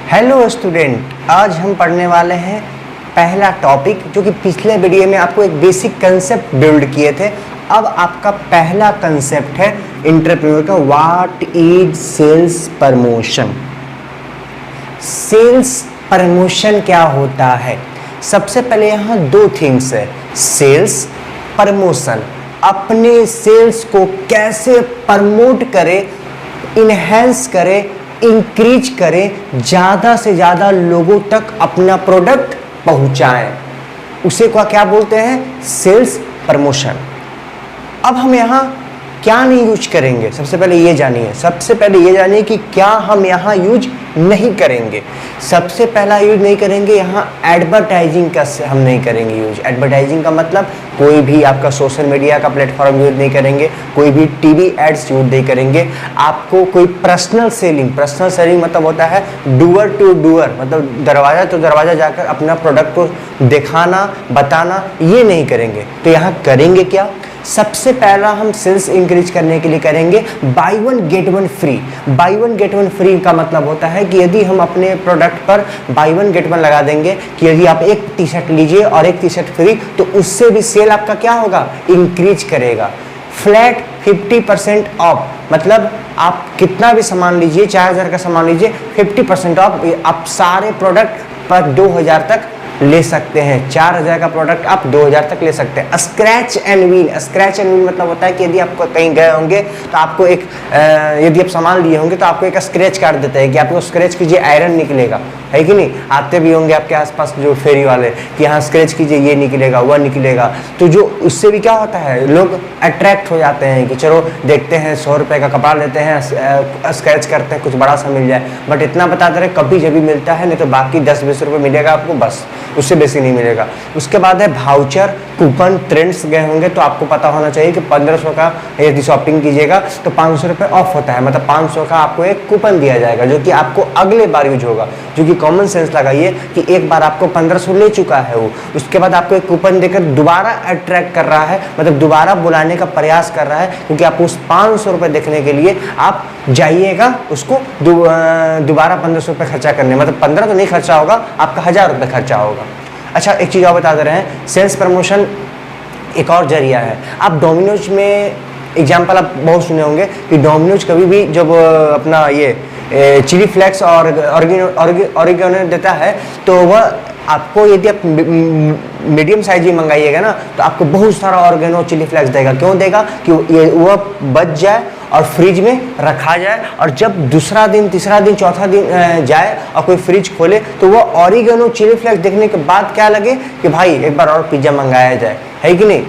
Hello student, आज हम पढ़ने वाले हैं पहला टॉपिक जो कि पिछले वीडियो में आपको एक बेसिक कंसेप्ट बिल्ड किए थे। अब आपका पहला कंसेप्ट है एंटरप्रेन्योर का, what is sales promotion. Sales promotion क्या होता है? सबसे पहले यहाँ दो थिंग्स है, सेल्स प्रमोशन। अपने सेल्स को कैसे प्रमोट करें, इनहेंस करें, इंक्रीज करें, ज़्यादा से ज़्यादा लोगों तक अपना प्रोडक्ट पहुंचाएं, उसे को क्या बोलते हैं? Sales promotion. अब हम यहाँ क्या नहीं यूज करेंगे, सबसे पहले ये जानिए कि क्या हम यहाँ यूज नहीं करेंगे। सबसे पहला यूज नहीं करेंगे यहाँ एडवर्टाइजिंग का, हम नहीं करेंगे यूज। एडवर्टाइजिंग का मतलब कोई भी आपका सोशल मीडिया का प्लेटफॉर्म यूज नहीं करेंगे, कोई भी टीवी एड्स यूज नहीं करेंगे। आपको कोई पर्सनल सेलिंग मतलब होता है डूअर टू डूअर, मतलब दरवाजा टू दरवाजा जाकर अपना प्रोडक्ट को दिखाना, बताना, ये नहीं करेंगे। तो यहाँ करेंगे क्या? सबसे पहला हम सेल्स इंक्रीज करने के लिए करेंगे by one get one free. By one get one free का मतलब होता है कि यदि हम अपने प्रोडक्ट पर बाय वन गेट वन लगा देंगे कि यदि आप एक टी शर्ट लीजिए और एक टी शर्ट फ्री, तो उससे भी सेल आपका क्या होगा? इंक्रीज करेगा। फ्लैट 50% ऑफ, मतलब आप कितना भी सामान लीजिए, 4000 का सामान लीजिए, 50% ऑफ, आप सारे प्रोडक्ट पर 2000 तक ले सकते हैं। 4000 का प्रोडक्ट आप 2000 तक ले सकते हैं। Scratch and win, scratch and win मतलब होता है कि यदि आपको कहीं गए होंगे तो आपको एक यदि आप सामान लिए होंगे तो आपको एक स्क्रैच कार्ड देता है कि आपको स्क्रैच कीजिए, आयरन निकलेगा, है कि नहीं? आते भी होंगे आपके आसपास जो फेरी वाले कि यहाँ स्क्रैच कीजिए, ये निकलेगा, वह निकलेगा। तो जो उससे भी क्या होता है, लोग अट्रैक्ट हो जाते हैं कि चलो देखते हैं, 100 रुपये का कपड़ा लेते हैं, स्क्रैच करते हैं, कुछ बड़ा सा मिल जाए। बट इतना बताते रहे कभी जब भी मिलता है, नहीं तो बाकी 10-20 रुपये मिलेगा आपको, बस उससे बेसी नहीं मिलेगा। उसके बाद है भाउचर, कूपन। ट्रेंड्स गए होंगे तो आपको पता होना चाहिए कि 1500 का यदि शॉपिंग कीजिएगा तो 500 रुपये ऑफ होता है, मतलब 500 का आपको एक कूपन दिया जाएगा जो कि आपको अगले बार यूज होगा। जो कि कॉमन सेंस लगाइए कि एक बार आपको 1500 ले चुका है वो, उसके बाद आपको एक कूपन देकर दोबारा अट्रैक्ट कर रहा है, मतलब दोबारा बुलाने का प्रयास कर रहा है, क्योंकि आप उस 500 रुपये देखने के लिए आप जाइएगा उसको दोबारा 1500 रुपये खर्चा करने, मतलब 15 तो नहीं खर्चा होगा, आपका 1000 रुपये खर्चा होगा। अच्छा, एक चीज़ और बता दे रहे हैं, सेल्स प्रमोशन एक और जरिया है। आप डोमिनोज में एग्जाम्पल आप बहुत सुने होंगे कि डोमिनोज कभी भी जब अपना ये चिली फ्लेक्स और ऑरिगेनो देता है तो वह आपको, यदि आप मीडियम साइज ही मंगाइएगा ना, तो आपको बहुत सारा ऑर्गेनो चिली फ्लेक्स देगा। क्यों देगा? कि ये वह बच जाए और फ्रिज में रखा जाए, और जब दूसरा दिन, तीसरा दिन, चौथा दिन जाए और कोई फ्रिज खोले तो वह ऑरिगेनो चिली फ्लेक्स देखने के बाद क्या लगे कि भाई एक बार और पिज्जा मंगाया जाए, है कि नहीं?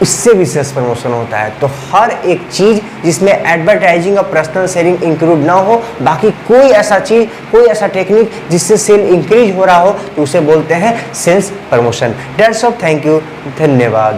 उससे भी सेल्स प्रमोशन होता है। तो हर एक चीज जिसमें एडवर्टाइजिंग और पर्सनल सेलिंग इंक्लूड ना हो, बाकी कोई ऐसा चीज, कोई ऐसा टेक्निक जिससे सेल इंक्रीज हो रहा हो, तो उसे बोलते हैं sales promotion. That's all, thank you, धन्यवाद।